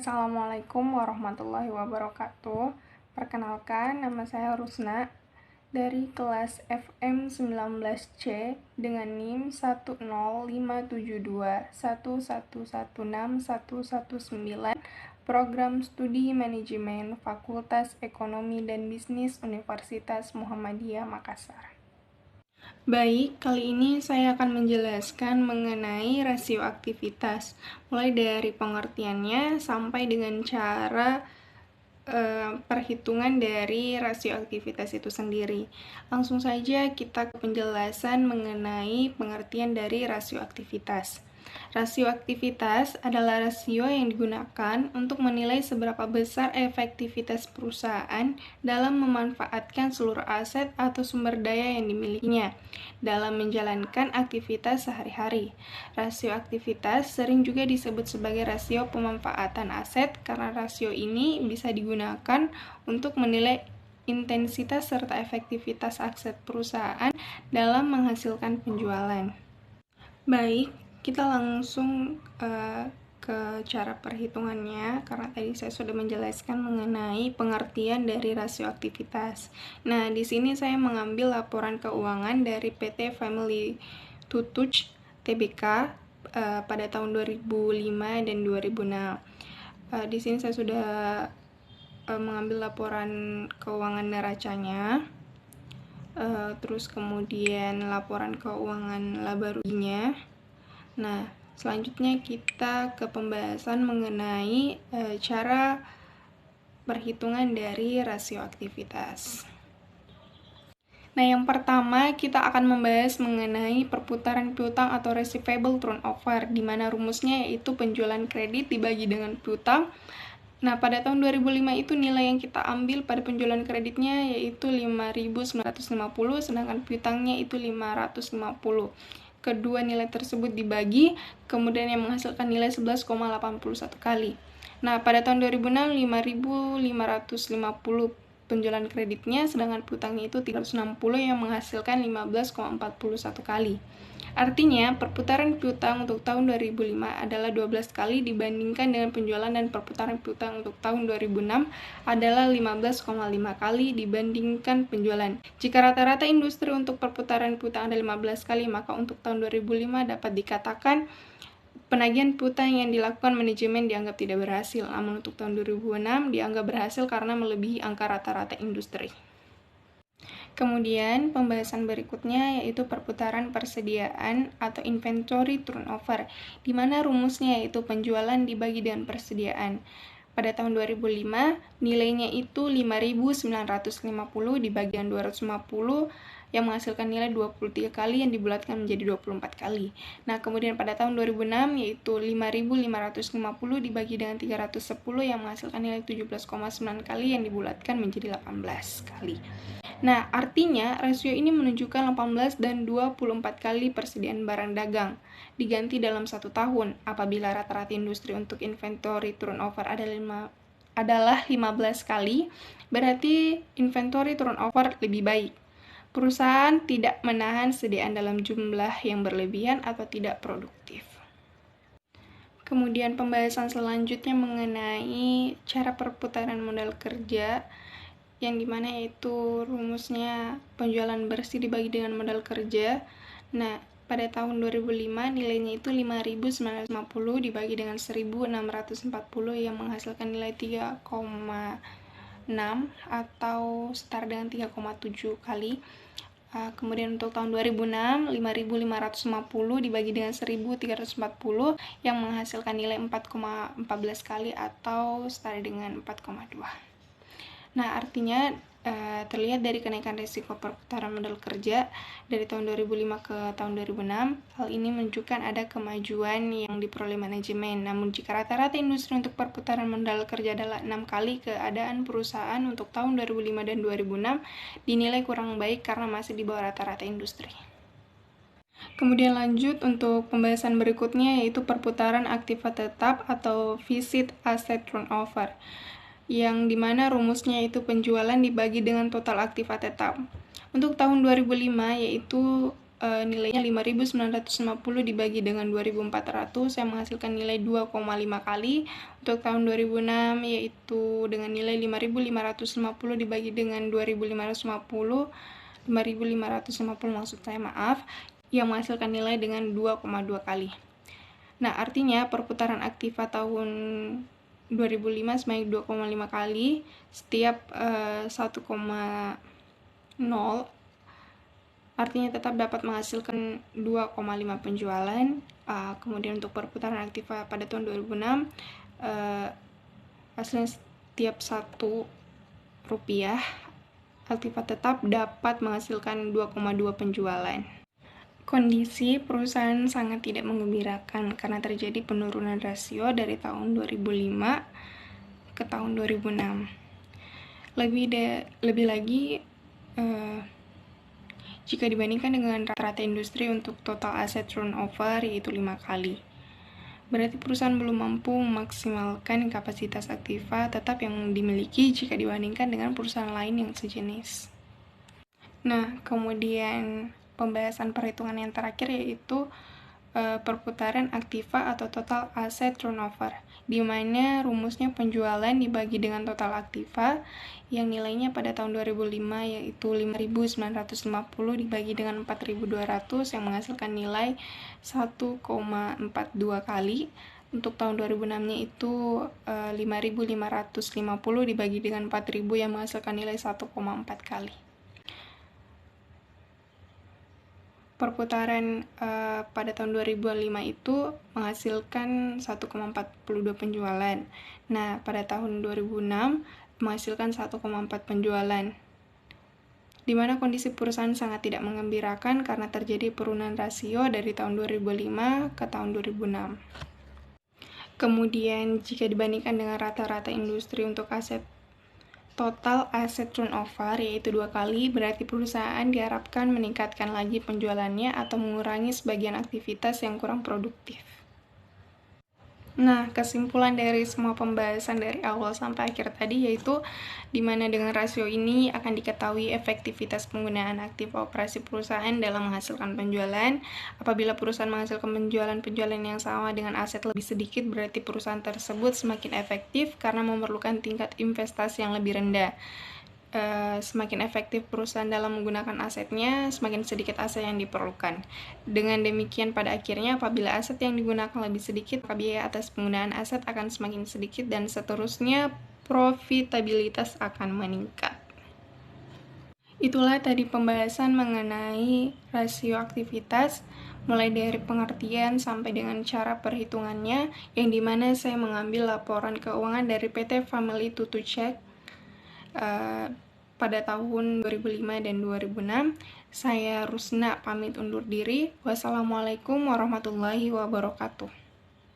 Assalamualaikum warahmatullahi wabarakatuh. Perkenalkan, nama saya Rusna dari kelas FM 19C dengan NIM 10572111619, Program Studi Manajemen Fakultas Ekonomi dan Bisnis Universitas Muhammadiyah Makassar. Baik, kali ini saya akan menjelaskan mengenai rasio aktivitas, mulai dari pengertiannya sampai dengan cara perhitungan dari rasio aktivitas itu sendiri. Langsung saja kita ke penjelasan mengenai pengertian dari rasio aktivitas. Rasio aktivitas adalah rasio yang digunakan untuk menilai seberapa besar efektivitas perusahaan dalam memanfaatkan seluruh aset atau sumber daya yang dimilikinya dalam menjalankan aktivitas sehari-hari. Rasio aktivitas sering juga disebut sebagai rasio pemanfaatan aset karena rasio ini bisa digunakan untuk menilai intensitas serta efektivitas aset perusahaan dalam menghasilkan penjualan. Baik, kita langsung ke cara perhitungannya karena tadi saya sudah menjelaskan mengenai pengertian dari rasio aktivitas. Nah, di sini saya mengambil laporan keuangan dari PT Family Tutuch Tbk pada tahun 2005 dan 2006. Di sini saya sudah mengambil laporan keuangan neracanya. Terus kemudian laporan keuangan laba ruginya. Nah, selanjutnya kita ke pembahasan mengenai cara perhitungan dari rasio aktivitas. Nah, yang pertama kita akan membahas mengenai perputaran piutang atau receivable turnover, di mana rumusnya yaitu penjualan kredit dibagi dengan piutang. Nah, pada tahun 2005 itu nilai yang kita ambil pada penjualan kreditnya yaitu 5.950, sedangkan piutangnya itu 550. Kedua nilai tersebut dibagi, kemudian yang menghasilkan nilai 11,81 kali. Nah, pada tahun 2006, 5.550 penjualan kreditnya, sedangkan piutangnya itu 360 yang menghasilkan 15,41 kali. Artinya, perputaran piutang untuk tahun 2005 adalah 12 kali dibandingkan dengan penjualan, dan perputaran piutang untuk tahun 2006 adalah 15,5 kali dibandingkan penjualan. Jika rata-rata industri untuk perputaran piutang ada 15 kali, maka untuk tahun 2005 dapat dikatakan penagihan piutang yang dilakukan manajemen dianggap tidak berhasil. Namun untuk tahun 2006 dianggap berhasil karena melebihi angka rata-rata industri. Kemudian pembahasan berikutnya yaitu perputaran persediaan atau inventory turnover, di mana rumusnya yaitu penjualan dibagi dengan persediaan. Pada tahun 2005 nilainya itu 5.950 dibagi dengan 250 yang menghasilkan nilai 23 kali yang dibulatkan menjadi 24 kali. Nah, kemudian pada tahun 2006 yaitu 5.550 dibagi dengan 310 yang menghasilkan nilai 17,9 kali yang dibulatkan menjadi 18 kali. Nah, artinya rasio ini menunjukkan 18 dan 24 kali persediaan barang dagang diganti dalam 1 tahun. Apabila rata-rata industri untuk inventory turnover adalah 15 kali, berarti inventory turnover lebih baik. Perusahaan tidak menahan sediaan dalam jumlah yang berlebihan atau tidak produktif. Kemudian pembahasan selanjutnya mengenai cara perputaran modal kerja, yang dimana yaitu rumusnya penjualan bersih dibagi dengan modal kerja. Nah, pada tahun 2005 nilainya itu 5.950 dibagi dengan 1.640 yang menghasilkan nilai 3,6 atau setara dengan 3,7 kali. Kemudian untuk tahun 2006 5.550 dibagi dengan 1.340 yang menghasilkan nilai 4,14 kali atau setara dengan 4,2. Nah, artinya terlihat dari kenaikan risiko perputaran modal kerja dari tahun 2005 ke tahun 2006, hal ini menunjukkan ada kemajuan yang diperoleh manajemen. Namun jika rata-rata industri untuk perputaran modal kerja adalah 6 kali, keadaan perusahaan untuk tahun 2005 dan 2006 dinilai kurang baik karena masih di bawah rata-rata industri. Kemudian lanjut untuk pembahasan berikutnya yaitu perputaran aktiva tetap atau visit asset turnover, yang dimana rumusnya itu penjualan dibagi dengan total aktiva tetap. Untuk tahun 2005 yaitu nilainya 5.950 dibagi dengan 2.400 yang menghasilkan nilai 2,5 kali. Untuk tahun 2006 yaitu dengan nilai 5.550 dibagi dengan 2.550 maksud saya, maaf, yang menghasilkan nilai dengan 2,2 kali. Nah, artinya perputaran aktiva tahun 2005 sebanyak 2,5 kali, setiap 1,0 artinya tetap dapat menghasilkan 2,5 penjualan. Kemudian untuk perputaran aktiva pada tahun 2006, hasilnya setiap 1 rupiah, aktiva tetap dapat menghasilkan 2,2 penjualan. Kondisi perusahaan sangat tidak menggembirakan karena terjadi penurunan rasio dari tahun 2005 ke tahun 2006. Lebih lagi, jika dibandingkan dengan rata-rata industri untuk total asset turnover yaitu 5 kali. Berarti perusahaan belum mampu memaksimalkan kapasitas aktiva tetap yang dimiliki jika dibandingkan dengan perusahaan lain yang sejenis. Nah, kemudian pembahasan perhitungan yang terakhir yaitu perputaran aktiva atau total asset turnover, di mana rumusnya penjualan dibagi dengan total aktiva yang nilainya pada tahun 2005 yaitu 5.950 dibagi dengan 4.200 yang menghasilkan nilai 1,42 kali. Untuk tahun 2006-nya itu 5.550 dibagi dengan 4.000 yang menghasilkan nilai 1,4 kali. Perputaran pada tahun 2005 itu menghasilkan 1,42 penjualan. Nah, pada tahun 2006 menghasilkan 1,4 penjualan. Di mana kondisi perusahaan sangat tidak menggembirakan karena terjadi penurunan rasio dari tahun 2005 ke tahun 2006. Kemudian, jika dibandingkan dengan rata-rata industri untuk total asset turnover yaitu 2 kali, berarti perusahaan diharapkan meningkatkan lagi penjualannya atau mengurangi sebagian aktivitas yang kurang produktif. Nah, kesimpulan dari semua pembahasan dari awal sampai akhir tadi yaitu dimana dengan rasio ini akan diketahui efektivitas penggunaan aktiva operasi perusahaan dalam menghasilkan penjualan. Apabila perusahaan menghasilkan penjualan yang sama dengan aset lebih sedikit, berarti perusahaan tersebut semakin efektif karena memerlukan tingkat investasi yang lebih rendah. Semakin efektif perusahaan dalam menggunakan asetnya, semakin sedikit aset yang diperlukan. Dengan demikian, pada akhirnya apabila aset yang digunakan lebih sedikit, maka biaya atas penggunaan aset akan semakin sedikit dan seterusnya profitabilitas akan meningkat. Itulah tadi pembahasan mengenai rasio aktivitas, mulai dari pengertian sampai dengan cara perhitungannya, yang dimana saya mengambil laporan keuangan dari PT Family Tutu Check pada tahun 2005 dan 2006. Saya Rusna pamit undur diri. Wassalamualaikum warahmatullahi wabarakatuh.